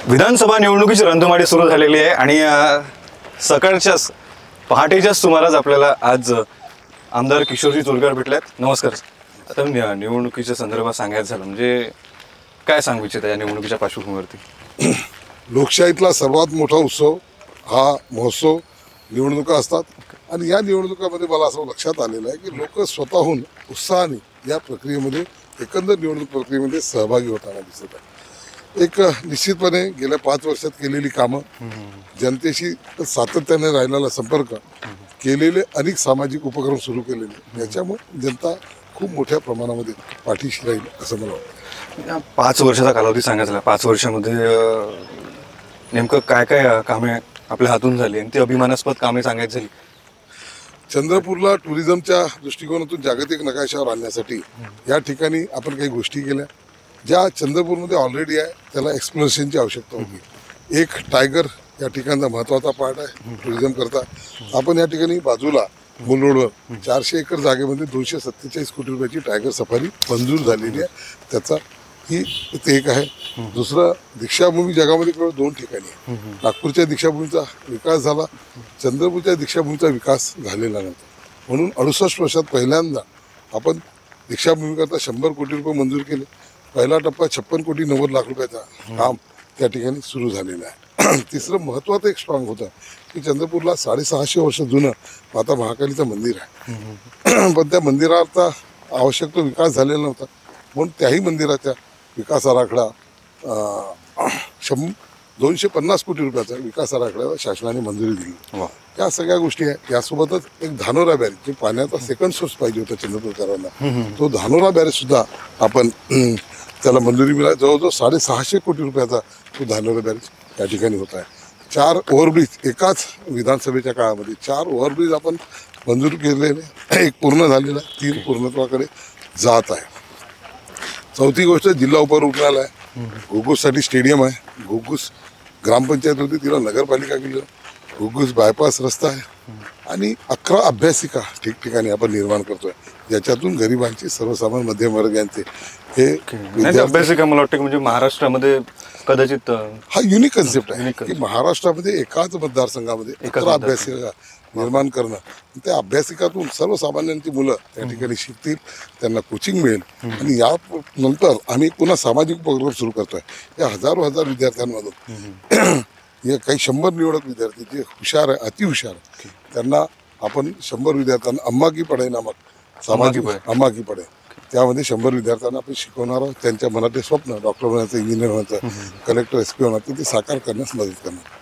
विधानसभा निवडणुकीची रणधुमाळी सुरू झालेली आहे आणि सकाळच्याच पहाटेच्याच सुमारास आपल्याला आज आमदार किशोरजी चोरकर भेटल्यात. नमस्कार. आता निवडणुकीच्या संदर्भात सांगायचं झालं म्हणजे काय सांगू इच्छिता या निवडणुकीच्या पार्श्वभूमीवरती? लोकशाहीतला सर्वात मोठा उत्सव हा महोत्सव निवडणुका असतात आणि या निवडणुकामध्ये मला असं लक्षात आलेलं आहे की लोक स्वतःहून उत्साहाने या प्रक्रियेमध्ये एकंदर निवडणूक प्रक्रियेमध्ये सहभागी होताना दिसत आहे. एक निश्चितपणे गेल्या 5 वर्षात केलेली कामं, जनतेशी सातत्याने राहिलेला संपर्क, केलेले अनेक सामाजिक उपक्रम सुरू केलेले, याच्यामुळे जनता खूप मोठ्या प्रमाणामध्ये पाठीशी राहील असं मला वाटतं. 5 वर्षाचा कालावधी सांगायचा. 5 वर्षामध्ये नेमकं काय काय कामे आपल्या हातून झाली आणि ती अभिमानास्पद कामे सांगायची झाली? चंद्रपूरला टुरिझमच्या दृष्टिकोनातून जागतिक नकाशावर आणण्यासाठी या ठिकाणी आपण काही गोष्टी केल्या ज्या चंद्रपूरमध्ये ऑलरेडी आहे. त्याला एक्सप्लोरेशनची आवश्यकता होती. एक टायगर या ठिकाणचा महत्त्वाचा पार्ट आहे टुरिझम करता. आपण या ठिकाणी बाजूला मूल रोडवर 400 एकर जागेमध्ये 247 कोटी रुपयाची टायगर सफारी मंजूर झालेली आहे. त्याचा ही ते एक आहे. दुसरं, दीक्षाभूमी जगामध्ये केवळ 2 ठिकाणी आहे. नागपूरच्या दीक्षाभूमीचा विकास झाला, चंद्रपूरच्या दीक्षाभूमीचा विकास झालेला नव्हता. म्हणून 68 वर्षात पहिल्यांदा आपण दीक्षाभूमीकरता 100 कोटी रुपये मंजूर केले. पहिला टप्पा 56 कोटी 90 लाख रुपयाचा काम त्या ठिकाणी सुरू झालेलं आहे. तिसरं महत्त्वाचं एक स्ट्रॉंग होतं की चंद्रपूरला 650 वर्ष जुनं माता महाकालीचं मंदिर आहे. पण त्या मंदिराचा आवश्यक तो विकास झालेला नव्हता. म्हणून त्याही मंदिराच्या विकास आराखडा 250 कोटी रुपयाचा विकास आराखड्याला शासनाने मंजुरी दिली. या सगळ्या गोष्टी आहेत. यासोबतच एक धानोरा बॅरेज, जे पाण्याचा सेकंड सोर्स पाहिजे होता चंद्रपूरकरांना, तो धानोरा बॅरेज सुद्धा आपण त्याला मंजुरी मिळाली. जवळजवळ 650 कोटी रुपयाचा तो धानोरा बॅरेज या ठिकाणी होत आहे. 4 ओव्हरब्रिज एकाच विधानसभेच्या काळामध्ये 4 ओव्हरब्रिज आपण मंजूर केलेले, एक पूर्ण झालेला, 3 पूर्णत्वाकडे जात आहे. चौथी गोष्ट, जिल्हा उपरुग्णालय, घुग्गुससाठी स्टेडियम आहे. घुग्गुस ग्रामपंचायत होती, तिला नगरपालिका केली. घुग्गुस बायपास रस्ता आहे आणि 11 अभ्यासिका ठिकठिकाणी आपण निर्माण करतोय, ज्याच्यातून गरिबांची, सर्वसामान्य मध्यमवर्गीयांचे हे अभ्यासिका मला वाटतं म्हणजे महाराष्ट्रामध्ये कदाचित हा युनिक कन्सेप्ट आहे की महाराष्ट्रामध्ये एकाच मतदारसंघामध्ये 11 अभ्यासिका निर्माण करणं. त्या अभ्यासिकातून सर्वसामान्यांची मुलं त्या ठिकाणी शिकतील, त्यांना कोचिंग मिळेल आणि या नंतर आम्ही पुन्हा सामाजिक उपक्रम सुरू करतोय. या हजार विद्यार्थ्यांमधून हे काही 100 निवडक विद्यार्थी जे हुशार आहे, अतिहुशार आहे, त्यांना आपण 100 विद्यार्थ्यांना अम्मा की पढाई नामक सामाजिक अम्मा की पढाई, त्यामध्ये 100 विद्यार्थ्यांना आपण शिकवणार आहोत. त्यांच्या मनातले स्वप्न, डॉक्टर बनायचं, इंजिनियर बनायचं, कलेक्टर, एसपी बनायचं, ते साकार करण्यास मदत करणार.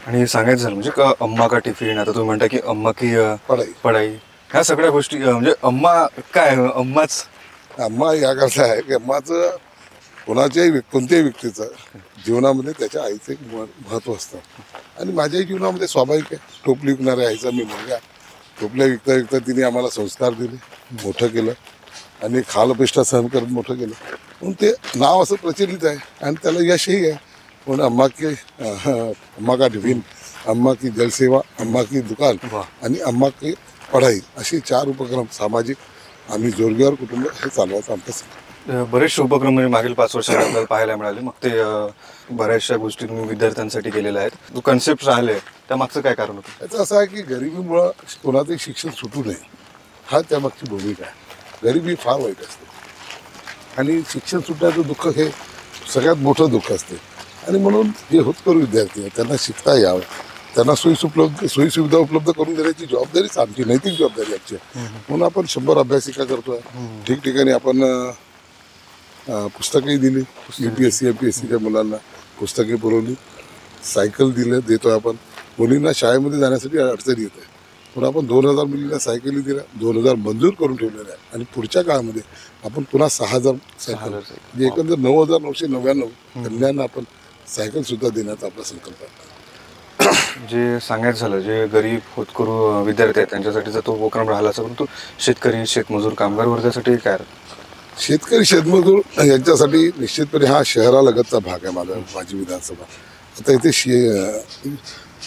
आणि सांगायचं झालं म्हणजे का अम्मा का टिफिन, आता तुम्ही म्हणता की अम्मा की पढाई, ह्या सगळ्या गोष्टी म्हणजे अम्मा काय, अम्मा या करता आहे की अम्माचं कोणत्याही व्यक्तीचं जीवनामध्ये त्याच्या आईचं एक महत्त्व असतं. आणि माझ्याही जीवनामध्ये स्वाभाविक आहे. टोपली विकणाऱ्या आईचा मी मुलगा. टोपल्या विकता विकता तिने आम्हाला संस्कार दिले, मोठं केलं आणि खालपेष्टा सहन करत मोठं केलं. म्हणून ते नाव असं प्रचलित आहे आणि त्याला यशही आहे. म्हणून अम्मा का टिफिन, अम्मा की जलसेवा, अम्मा की दुकान आणि अम्मा की पढाई, असे 4 उपक्रम सामाजिक आम्ही जोरगेवर कुटुंब हे चालवायचं आमचं. बरेचसे उपक्रम म्हणजे मागील 5 वर्षात आपल्याला पाहायला मिळाले. मग ते बऱ्याचशा गोष्टी तुम्ही विद्यार्थ्यांसाठी केलेल्या आहेत. जो कन्सेप्ट राहिले त्या मागचं काय कारण होतं? याचं असं आहे की गरिबीमुळं कोणाचंही शिक्षण सुटू नये, हा त्यामागची भूमिका आहे. गरिबी फार वाईट असते आणि शिक्षण सुटण्याचं दुःख हे सगळ्यात मोठं दुःख असते. आणि म्हणून जे होतकरू विद्यार्थी आहेत त्यांना शिकता यावं, त्यांना सोयीसुविधा उपलब्ध करून देण्याची जबाबदारीच आमची, नैतिक जबाबदारी आमची. म्हणून आपण 100 अभ्यासिका करतोय. ठिकठिकाणी आपण पुस्तकही दिली, UPSC MPSCच्या मुलांना पुस्तके पुरवली, सायकल देतोय आपण. मुलींना शाळेमध्ये जाण्यासाठी अडचणी येत आहे, पण आपण 2000 मुलींना सायकली दिल्या, 2000 मंजूर करून ठेवलेल्या आहे. आणि पुढच्या काळामध्ये आपण पुन्हा 6000 सायकल, म्हणजे एकंदर 9999 कन्यांना आपण सायकल सुद्धा देण्याचा आपला संकल्प आहे. जे सांगायचं झालं, जे गरीब होतकरू विद्यार्थी आहेत त्यांच्यासाठीचा तो उपक्रम राहिला असेल, परंतु शेतकरी, शेतमजूर, कामगार वर्गासाठी काय? शेतकरी, शेतमजूर यांच्यासाठी निश्चितपणे हा शहरालगतचा भाग आहे माझी विधानसभा. आता इथे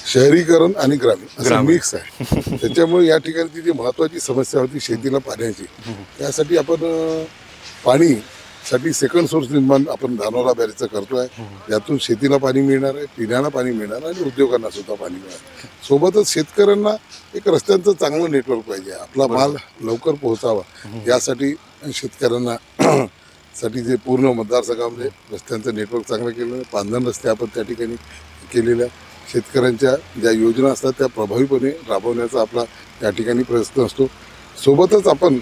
शहरीकरण आणि ग्रामीण असं मिक्स आहे. त्याच्यामुळे या ठिकाणी जी महत्त्वाची समस्या होती शेतीला पाण्याची, त्यासाठी आपण पाणी साठी सेकंड सोर्स निर्माण आपण धानोरा बॅरेजचं करतोय. यातून शेतीला पाणी मिळणार आहे, पिण्याला पाणी मिळणार आणि उद्योगांना सुद्धा पाणी मिळणार. सोबतच शेतकऱ्यांना एक रस्त्यांचं चांगलं नेटवर्क पाहिजे, आपला माल लवकर पोहोचावा यासाठी शेतकऱ्यांना साठी जे पूर्ण मतदारसंघामध्ये रस्त्यांचं नेटवर्क चांगलं केलं आहे. पांधन रस्ते आपण त्या ठिकाणी केलेल्या, शेतकऱ्यांच्या ज्या योजना असतात त्या प्रभावीपणे राबवण्याचा आपला या ठिकाणी प्रयत्न असतो. सोबतच आपण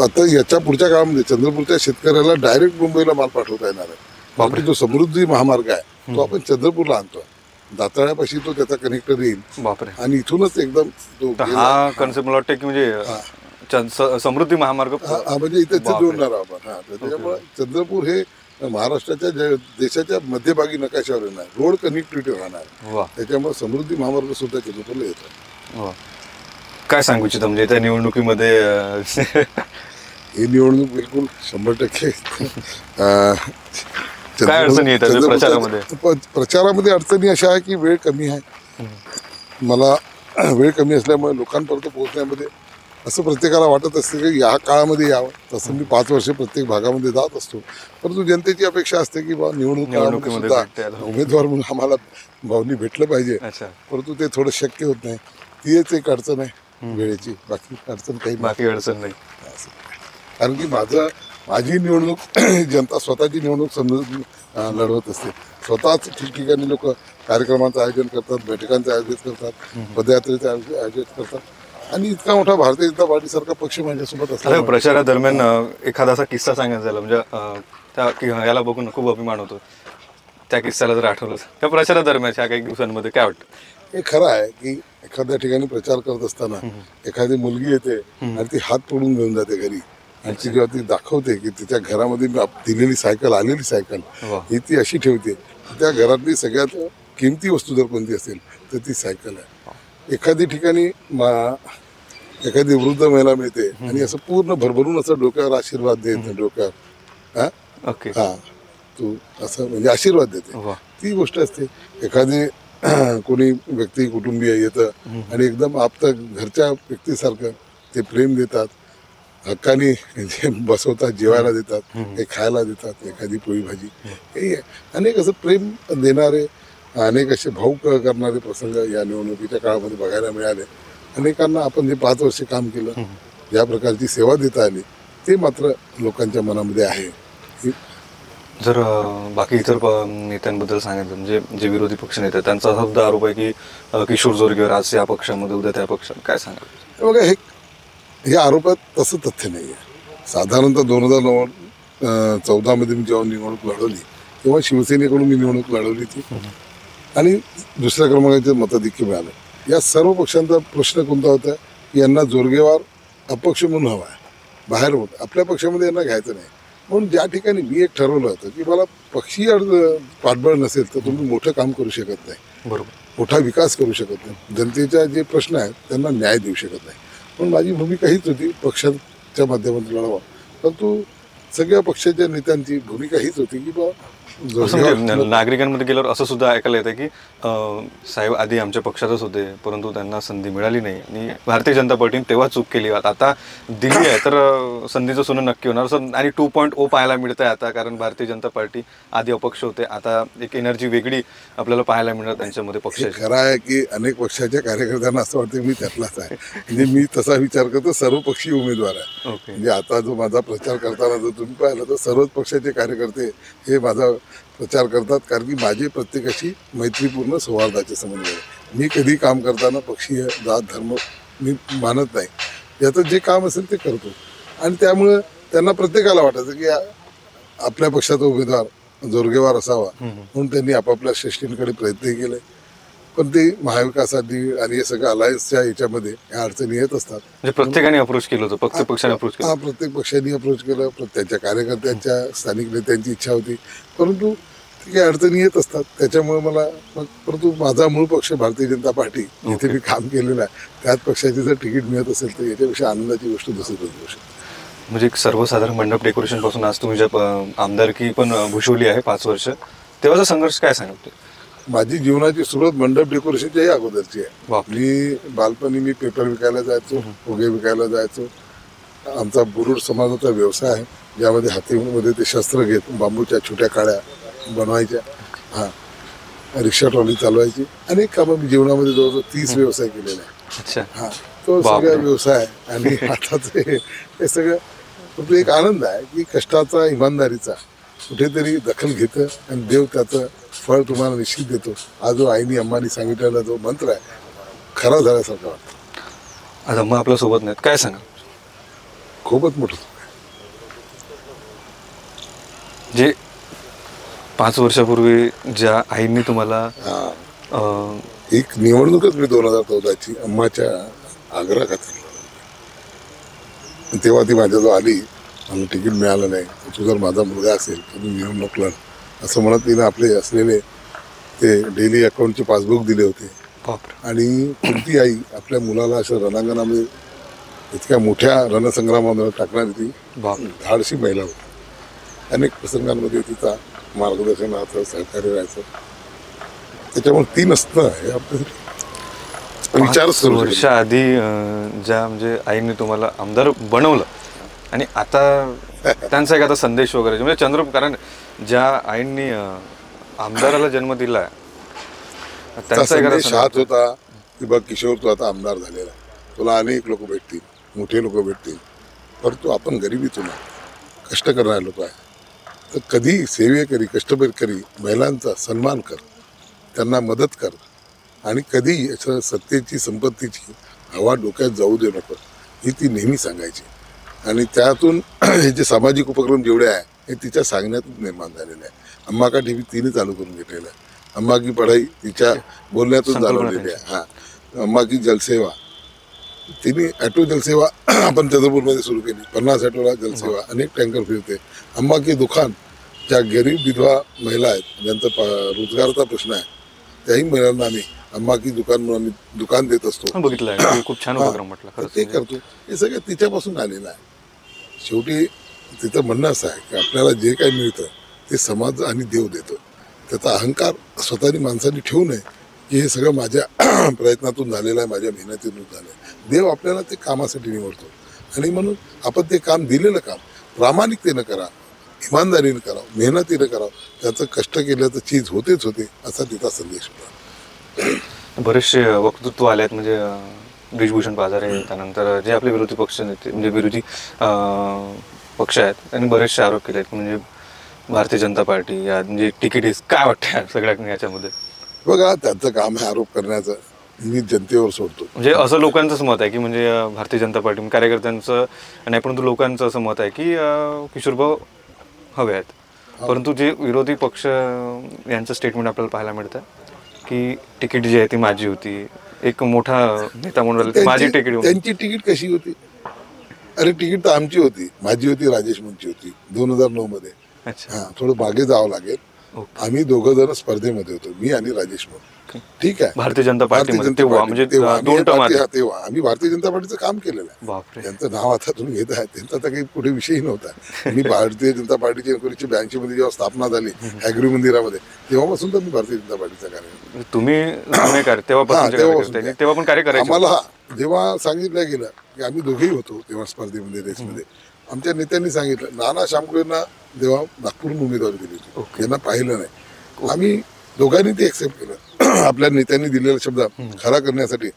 आता याच्या पुढच्या काळामध्ये चंद्रपूरच्या शेतकऱ्याला डायरेक्ट मुंबईला माल पाठवता येणार आहे. बाकी जो समृद्धी महामार्ग आहे तो आपण चंद्रपूरला आणतोय. दाताळ्यापाशी तो त्याचा कनेक्टर येईल बापरे. आणि इथूनच एकदम तो तर हा कन्सेप्ट मला वाटतं की म्हणजे समृद्धी महामार्ग म्हणजे इथे जोडणार आहोत आपण. त्याच्यामुळे चंद्रपूर हे महाराष्ट्राच्या देशाच्या मध्यभागी नकाशावर येणार, रोड कनेक्टिव्हिटी राहणार. त्याच्यामुळे समृद्धी महामार्ग सुद्धा चंद्रपूरला येतो. काय सांगू इच्छिता म्हणजे त्या निवडणुकीमध्ये ही निवडणूक बिलकुल 100% काय अडचणी येतात प्रचारामध्ये? प्रचारामध्ये अडचणी अशा आहे की वेळ कमी आहे. मला वेळ कमी असल्यामुळे लोकांपर्यंत पोहोचण्यामध्ये असं प्रत्येकाला वाटत असते की या काळामध्ये यावं. तसं मी 5 वर्ष प्रत्येक भागामध्ये जात असतो, परंतु जनतेची अपेक्षा असते की बा निवडणुकीमध्ये सुद्धा उमेदवार म्हणून आम्हाला भावनी भेटलं पाहिजे, परंतु ते थोडं शक्य होत नाही. तीच एक अडचण आहे वेळेची, बाकी अडचण नाही. कारण की माझी निवडणूक जनता स्वतःची निवडणूक समजून लढवत असते. स्वतःच ठिकठिकाणी लोक कार्यक्रमांचं आयोजन करतात, बैठकांचं आयोजन करतात, पदयात्रेचं आयोजन करतात आणि इतका मोठा भारतीय जनता पार्टीसारखा पक्ष माझ्यासोबत असतो. प्रचारादरम्यान एखादा असा किस्सा सांगायचा झाला म्हणजे याला बघून खूप अभिमान होतो, त्या किस्साला जर आठवलं त्या प्रचारादरम्यान ह्या काही दिवसांमध्ये काय वाटतं? हे खरं आहे की एखाद्या ठिकाणी प्रचार करत असताना एखादी मुलगी येते आणि ती हात पडून घेऊन जाते घरी आणि ती जेव्हा ती दाखवते की तिच्या घरामध्ये दिलेली सायकल, आलेली सायकल ही ती अशी ठेवते, त्या घरातली सगळ्यात किमती वस्तू जर कोणती असेल तर ती सायकल आहे. एखादी ठिकाणी एखादी वृद्ध महिला मिळते आणि असं पूर्ण भरभरून असं डोक्यावर आशीर्वाद देत, डोक्यावर हा तू असं म्हणजे आशीर्वाद देते, ती गोष्ट असते. एखादी कोणी व्यक्ती कुटुंबीय येतं आणि एकदम आपल्या घरच्या व्यक्तीसारखं ते प्रेम देतात, हक्कानी बसवतात, जेवायला देतात, हे खायला देतात, एखादी पोळी भाजी. हे अनेक असं प्रेम देणारे, अनेक असे भाऊक करणारे प्रसंग या निवडणुकीच्या काळामध्ये बघायला मिळाले. अनेकांना आपण जे 5 वर्ष काम केलं, ज्या प्रकारची सेवा देता आली, ते मात्र लोकांच्या मनामध्ये आहे. जर बाकी इतर नेत्यांबद्दल सांगायचं म्हणजे जे विरोधी पक्ष नेते त्यांचा सुद्धा आरोप आहे की किशोर जोरगेवर आज या पक्षामध्ये उद्या त्या पक्षात, काय सांगाल? बघा, हे आरोपात तसं तथ्य नाही आहे. साधारणतः 2014 मध्ये मी जेव्हा निवडणूक लढवली तेव्हा शिवसेनेकडून मी निवडणूक लढवली ती आणि दुसऱ्या क्रमांकाचे मताधिक्य मिळालं. या सर्व पक्षांचा प्रश्न कोणता होता की यांना जोरगेवार अपक्ष म्हणून हवा आहे, बाहेर होत आपल्या पक्षामध्ये यांना घ्यायचं नाही. म्हणून ज्या ठिकाणी मी एक ठरवलं होतं की मला पक्षीय पाठबळ नसेल तर तुम्ही मोठं काम करू शकत नाही, बरोबर, मोठा विकास करू शकत नाही, जनतेच्या जे प्रश्न आहेत त्यांना न्याय देऊ शकत नाही. पण माझी भूमिका हीच होती पक्षाच्या माध्यमातून लढवा, परंतु सगळ्या पक्षाच्या नेत्यांची भूमिका हीच होती की बा नागरिकांमध्ये गेल्यावर असं सुद्धा ऐकायला येतं की साहेब आधी आमच्या पक्षातच होते परंतु त्यांना संधी मिळाली नाही आणि भारतीय जनता पार्टीने तेव्हा चूक केली, आता दिली आहे तर संधीचं सोनं नक्की होणार. असं आणि 2.0 पाहायला मिळत आहे आता, कारण भारतीय जनता पार्टी आधी अपक्ष होते, आता एक एनर्जी वेगळी आपल्याला पाहायला मिळणार त्यांच्यामध्ये पक्षाची. खरं आहे की अनेक पक्षाच्या कार्यकर्त्यांना असं वाटतं मी त्यातलाच आहे. म्हणजे मी तसा विचार करतो सर्वपक्षीय उमेदवार आहे. म्हणजे आता जो माझा प्रचार करताना जर तुम्ही पाहिलं तर सर्वच पक्षाचे कार्यकर्ते हे माझा प्रचार करतात, कारण की माझे प्रत्येकाशी मैत्रीपूर्ण सौहार्दाचे संबंध आहे. मी कधी काम करताना पक्षीय जात धर्म मी मानत नाही. याचं जे काम असेल ते करतो आणि त्यामुळं त्यांना प्रत्येकाला वाटायचं की आपल्या पक्षाचा उमेदवार जोरगेवार असावा म्हणून त्यांनी आपापल्या श्रेष्ठींकडे प्रयत्नही केले. पण ते महाविकासासाठी आणि हे सगळं अलायन्सच्या याच्यामध्ये या अडचणी येत असतात. म्हणजे प्रत्येकाने अप्रोच केलं होतं, प्रत्येक पक्षाने अप्रोच केलं. प्रत्येक पक्षाने अप्रोच केलं, त्यांच्या कार्यकर्त्यांच्या स्थानिक नेत्यांची इच्छा होती, परंतु काही अडचणी येत असतात. त्याच्यामुळे मला परंतु माझा मूळ पक्ष भारतीय जनता पार्टी जिथे मी काम केलेलं आहे त्याच पक्षाची जर तिकीट मिळत असेल तर याच्यापेक्षा आनंदाची गोष्ट दुसरी होऊ शकते. म्हणजे एक सर्वसाधारण मंडप डेकोरेशन पासून आज तुम्ही ज्या आमदारकी पण भूषवली आहे 5 वर्ष, तेव्हाचा संघर्ष काय सांगतो? माझी जीवनाची सुरुवात मंडप डेकोरेशनच्याही अगोदरची आहे. मी बालपणी पेपर विकायला जायचो, फुगे विकायला जायचो. आमचा बुरुड समाजाचा व्यवसाय आहे. ज्यामध्ये हातीमध्ये ते शस्त्र घेत बांबूच्या छोट्या काड्या बनवायच्या, रिक्षा ट्रॉली चालवायची, अनेक कामं मी जीवनामध्ये जवळजवळ 30 व्यवसाय केलेले आहे. अच्छा. तो सगळा व्यवसाय आणि आता हे सगळं फक्त एक आनंद आहे की कष्टाचा, इमानदारीचा कुठेतरी दखल घेतं आणि देव त्याचं फळ तुम्हाला निश्चित देतो. हा जो आईनी अम्मानी सांगितलेला जो मंत्र आहे खरा झाल्यासारखं वाटतं. आज अम्मा आपल्या सोबत नाहीत, काय सांगा? खूपच मोठं जे 5 वर्षापूर्वी ज्या आईंनी तुम्हाला एक निवडणूकच मी 2014ची अम्माच्या आग्रह खात्री, तेव्हा ती माझ्याजवळ आली, मला तिकीट मिळालं नाही, तू जर माझा मुलगा असेल तर तू निवडणूक लढ असं म्हणत तिने आपले असलेले ते डेली अकाउंटचे पासबुक दिले होते. आणि कोणती आई आपल्या मुलाला अशा रणांगणामध्ये इतक्या मोठ्या रणसंग्रामामध्ये टाकणारी ती धाडशी महिला होती. अनेक प्रसंगांमध्ये तिचा मार्गदर्शनाचं सहकार्य राहायचं. त्याच्यामुळे ती नसतं हे आपल्या विचार सुरू वर्षाआधी ज्या म्हणजे आईने तुम्हाला आमदार बनवलं आणि आता त्यांचा एक आता संदेश वगैरे म्हणजे चंद्रपूर, कारण ज्या आईंनी आमदाराला जन्म दिला त्यांचा संदेश हाच होता की बघ किशोर, तू आता आमदार झालेला, तुला अनेक लोक भेटतील, मोठे लोक भेटतील, परंतु आपण गरिबीतून कष्ट करणारे लोक आहे, तर कधी सेवेकरी कष्टकरी महिलांचा सन्मान कर, त्यांना मदत कर आणि कधी याच्या सत्तेची संपत्तीची हवा डोक्यात जाऊ दे नको, ही ती नेहमी सांगायची. आणि त्यातून हे जे सामाजिक उपक्रम जेवढे आहे हे तिच्या सांगण्यातून निर्माण झालेले आहे. अम्मा का टीव्ही तिने चालू करून घेतलेला आहे, अम्मा की पढाई तिच्या बोलण्यातून चालवलेली आहे. अम्मा की जलसेवा तिने ॲटो जलसेवा आपण चंद्रपूरमध्ये सुरू केली, 50 ॲटोला जलसेवा, अनेक टँकर फिरते. अम्मा की दुकान, ज्या गरीब विधवा महिला आहेत ज्यांचा रोजगाराचा प्रश्न आहे त्याही महिलांना आम्ही अम्मा की दुकान म्हणून आम्ही दुकान देत असतो. बघितलं, खूप छान उपक्रम म्हटलं, ते करतो. हे सगळं तिच्यापासून आलेलं आहे. शेवटी तिचं म्हणणं असं आहे की आपल्याला जे काही मिळतं ते समाज आणि देव देतो. त्याचा अहंकार स्वतःनी माणसांनी ठेवू नये की हे सगळं माझ्या प्रयत्नातून झालेलं आहे, माझ्या मेहनतीतून झालं आहे. देव आपल्याला ते कामासाठी निवडतो आणि म्हणून आपण ते काम, दिलेलं काम प्रामाणिकतेनं करा, इमानदारीनं करावं, मेहनतीनं करावं, त्याचं कष्ट केल्याचं चीज होतेच होते, असा तिचा संदेश होता. बरेचसे वक्तृत्व आले आहेत, म्हणजे ब्रिजभूषण पाजारे, त्यानंतर जे आपले विरोधी पक्ष नेते म्हणजे विरोधी पक्ष आहेत त्यांनी बरेचसे आरोप केले आहेत, म्हणजे भारतीय जनता पार्टी या म्हणजे तिकीट, काय वाटतं सगळ्या याच्यामध्ये? बघा, त्यांचं काम आहे आरोप करण्याचं, मी जनतेवर सोडतो. म्हणजे असं लोकांचंच मत आहे की म्हणजे भारतीय जनता पार्टी कार्यकर्त्यांचं नाही, परंतु लोकांचं असं मत आहे की किशोरभाऊ हवे आहेत, परंतु जे विरोधी पक्ष यांचं स्टेटमेंट आपल्याला पाहायला मिळतं की तिकीट जी आहे ती माझी होती, एक मोठा नेता म्हणून माझी तिकीट. त्यांची तिकीट कशी होती? अरे तिकीट तर आमची होती, माझी होती, राजेश मुंची होती 2009 मध्ये. थोडं मागे जावं लागेल, आम्ही दोघं जण स्पर्धेमध्ये होतो, मी आणि राजेश मुंची. ठीक आहे, भारतीय जनता पार्टी तेव्हा आम्ही भारतीय जनता पार्टीचं काम केलेलं आहे. त्यांचं नाव आता तुम्ही घेत आहे, त्यांचा तर काही कुठे विषयही नव्हता. मी भारतीय जनता पार्टीची 1982 मध्ये जेव्हा स्थापना झाली ॲग्री मंदिरामध्ये, तेव्हापासून तर मी भारतीय जनता पार्टीचा कार्य. तुम्ही तेव्हा पण कार्य करायचं. आम्हाला जेव्हा सांगितलं गेलं की आम्ही दोघेही होतो तेव्हा स्पर्धेमध्ये, रेसमध्ये, आमच्या नेत्यांनी सांगितलं, नाना शामकुळेंना तेव्हा नागपूरहून उमेदवारी दिली होती, त्यांना पाहिलं नाही, आम्ही दोघांनी ते एक्सेप्ट केलं. आपल्या नेत्यांनी दिलेला शब्द खरा करण्यासाठी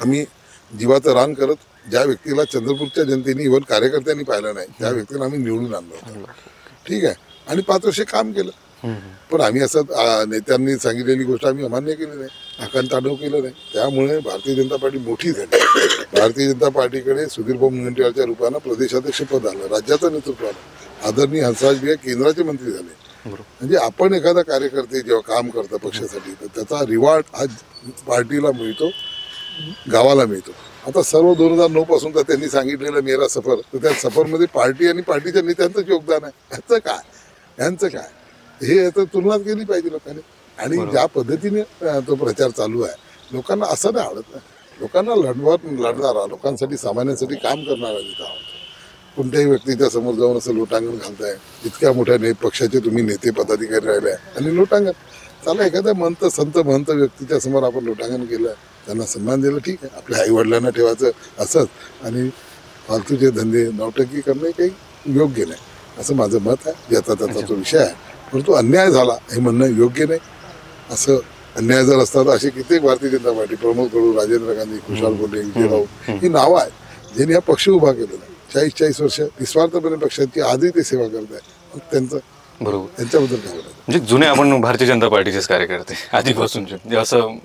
आम्ही जीवाचं रान करत, ज्या व्यक्तीला चंद्रपूरच्या जनतेने, इव्हन कार्यकर्त्यांनी पाहिलं नाही, त्या व्यक्तीला आम्ही निवडून आणलं होतं. ठीक आहे, आणि 5 वर्षे काम केलं. पण आम्ही असं नेत्यांनी सांगितलेली गोष्ट आम्ही अमान्य केली नाही, आकांतांडव केलं नाही. त्यामुळे भारतीय जनता पार्टी मोठी झाली. भारतीय जनता पार्टीकडे सुधीरभाऊ मुनगंटीवारच्या रूपानं प्रदेशाध्यक्ष पद आलं, राज्याचं नेतृत्व आलं, आदरणीय हंसराज बिया केंद्राचे मंत्री झाले. म्हणजे आपण एखादा कार्यकर्ते जेव्हा काम करतं पक्षासाठी तर त्याचा रिवॉर्ड आज पार्टीला मिळतो, गावाला मिळतो. आता सर्व 2009 पासून तर त्यांनी सांगितलेलं मेरा सफर, तर त्या सफरमध्ये पार्टी आणि पार्टीच्या नेत्यांचंच योगदान आहे. यांचं काय हे आता तुलना केली पाहिजे लोकांनी. आणि ज्या पद्धतीने तो प्रचार चालू आहे, लोकांना असं नाही आवडत. लोकांना लढणारा, लोकांसाठी, सामान्यांसाठी काम करणारा नेता आवडतो. कोणत्याही व्यक्तीच्या समोर जाऊन असं लोटांगण घालताय, इतक्या मोठ्या पक्षाचे तुम्ही नेते पदाधिकारी राहिले आहे आणि लोटांगण, चला एखाद्या संत महंत व्यक्तीच्या समोर आपण लोटांगण केलं, त्यांना सन्मान दिला, ठीक आहे. आपल्या आईवडिलांना ठेवायचं असंच आणि फालतूचे धंदे नौटंकी करणे काही योग्य नाही असं माझं मत आहे. ज्याचा त्याचा तो विषय आहे. परंतु अन्याय झाला हे म्हणणं योग्य नाही. असं अन्याय जर असता तर असे कित्येक भारतीय जनता पार्टी, प्रमोद कडू, राजेंद्र गांधी, खुशाल बोंडे, विजय राऊत ही नावं आहेत ज्यांनी हा पक्ष उभा केलेला आहे. 40-40 वर्ष निस्वार्थपणे पक्षाची आजही ते सेवा करत आहे. त्यांचं बरोबर. त्यांच्याबद्दल काय बोलायचं? म्हणजे जुने आपण भारतीय जनता पार्टीचेच कार्यकर्ते आधीपासूनचे, म्हणजे असं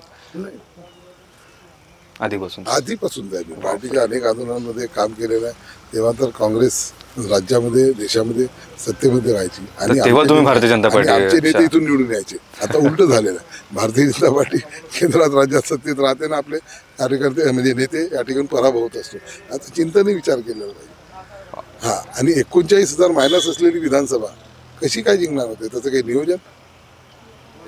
आधीपासून मी पार्टीच्या अनेक आंदोलनांमध्ये काम केलेलं आहे. तेव्हा तर काँग्रेस राज्यामध्ये देशामध्ये सत्तेमध्ये राहायची तर तेव्हा तुम्ही भारतीय जनता आणि पार्टी- आमचे नेते इथून निवडून यायचे. आता उलट झालेलं आहे. भारतीय जनता पार्टी केंद्रात राज्यात सत्तेत राहते ना, आपले कार्यकर्ते म्हणजे नेते या ठिकाणी पराभव होत असतो. आता चिंतनही विचार केलेला पाहिजे. हा, आणि 39,000 मायनस असलेली विधानसभा कशी काय जिंकणार होते? त्याचं काही नियोजन?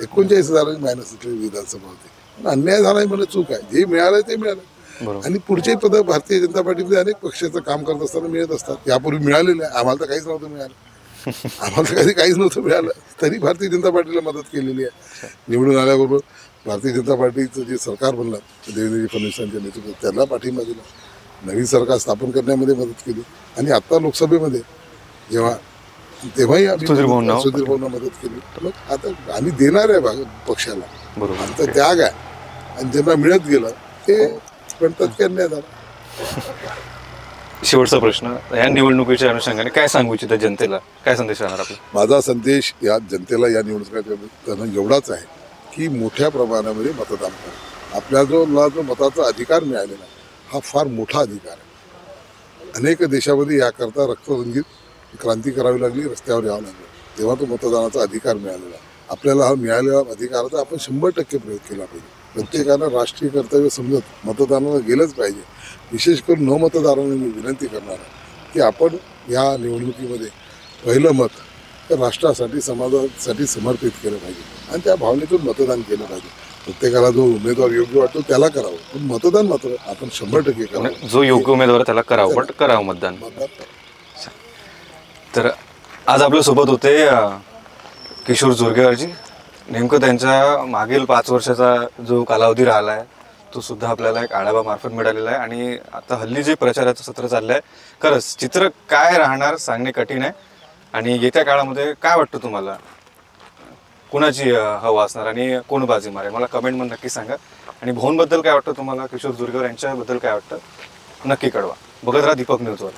39,000 मायनस असलेली विधानसभा होती. पण अन्याय झालाय म्हणून चूक आहे. जे मिळालं ते मिळालं. बरोबर. आणि पुढचे पद भारतीय जनता पार्टीमध्ये अनेक पक्षाचं काम करत असताना मिळत असतात. यापूर्वी मिळालेलं आहे. आम्हाला तर काहीच नव्हतं मिळालं. आम्हाला तर कधी काहीच नव्हतं मिळालं, तरी भारतीय जनता पार्टीला मदत केलेली आहे. निवडून आल्याबरोबर भारतीय जनता पार्टीचं जे सरकार बनलं देवेंद्रजी फडणवीसांच्या नेतृत्वात, त्यांना पाठिंबा दिला. नवीन सरकार स्थापन करण्यामध्ये मदत केली. आणि आता लोकसभेमध्ये तेव्हाही आम्ही सुधीर भाऊंना मदत केली. तर मग आता आम्ही देणार आहे पक्षाला. बरोबर. आमचा त्याग आहे. आणि ज्यांना मिळत गेलं ते म्हणतात की अन्याय झाला. शेवटचा प्रश्न, या निवडणुकीच्या अनुषंगाने काय सांगू इच्छिता जनतेला? काय संदेश राहणार आपला? माझा संदेश या जनतेला या निवडणुकीच्या एवढाच आहे की मोठ्या प्रमाणामध्ये मतदान करा. आपल्याला जो मताचा अधिकार मिळालेला हा फार मोठा अधिकार आहे. अनेक देशामध्ये याकरता रक्तरंजित क्रांती करावी लागली, रस्त्यावर यावं लागलं, तेव्हा तो मतदानाचा अधिकार मिळालेला. आपल्याला हा मिळालेला अधिकाराचा आपण 100% प्रयोग केला पाहिजे. प्रत्येकानं राष्ट्रीय कर्तव्य समजत मतदानाला गेलंच पाहिजे. विशेष करून न मतदारांना मी विनंती करणार आहे की आपण या निवडणुकीमध्ये पहिलं मत तर राष्ट्रासाठी, समाजासाठी समर्पित केलं पाहिजे आणि त्या भावनेतून मतदान केलं पाहिजे. प्रत्येकाला जो उमेदवार योग्य वाटतो त्याला करावं, पण मतदान मात्र आपण 100% करावं. जो योग्य उमेदवार आहे त्याला करावं, पण करावं मतदान. तर आज आपल्या सोबत होते किशोर जोरगेवारजी. नेमकं त्यांच्या मागील 5 वर्षाचा जो कालावधी राहिला आहे तो सुद्धा आपल्याला एक आढावा मार्फत मिळालेला आहे. आणि आता हल्ली जे प्रचाराचं सत्र चाललं आहे, खरंच चित्र काय राहणार सांगणे कठीण आहे. आणि येत्या काळामध्ये काय वाटतं तुम्हाला, कुणाची हवा असणार आणि कोण बाजी मारे? मला कमेंटमध्ये नक्की सांगा. आणि भाऊंबद्दल काय वाटतं तुम्हाला, किशोर जोरगेवार यांच्याबद्दल काय वाटतं नक्की कळवा. बघत राहा दीपक न्यूजवर.